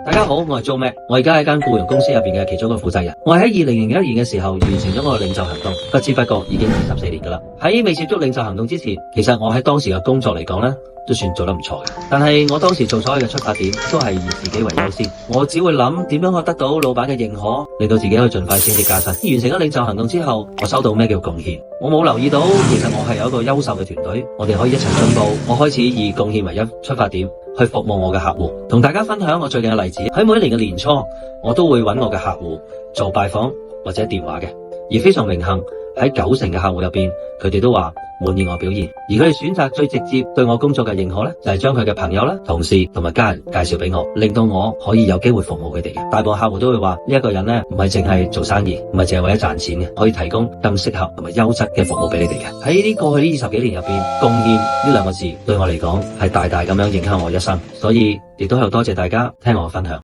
大家好，我係 Joe Mac，我而家喺間僱傭公司入邊嘅其中一個負責人。我係喺2001年嘅時候完成咗我嘅領袖行動，不知不覺已經24年噶啦。喺未接觸領袖行動之前，其實我喺當時嘅工作嚟講呢，都算做得唔錯嘅。但係我當時做所有嘅出發點都係以自己為優先，我只會諗點樣可以得到老闆嘅認可，令到自己可以盡快升職加薪。完成咗領袖行動之後，我收到咩叫貢獻？我冇留意到，其實我係有一個優秀嘅團隊，我哋可以一齊進步。我開始以貢獻為一出發點，去服務我嘅客戶。同大家分享我最近嘅例子，喺每一年嘅年初，我都會揾我嘅客戶做拜訪或者電話嘅，而非常榮幸喺90%嘅客戶入邊，佢哋都話滿意我表現，而佢哋選擇最直接對我工作嘅認可呢，就係將佢嘅朋友啦、同事同埋家人介紹俾我，令到我可以有機會服務佢哋嘅。大部分客戶都會話呢一個人呢，唔係淨係做生意，唔係淨係為咗賺錢嘅，可以提供更適合同埋優質嘅服務俾你哋嘅。喺呢過去呢20幾年入邊，貢獻呢兩個字對我嚟講係大大咁樣影響我一生，所以亦都係多謝大家聽我嘅分享。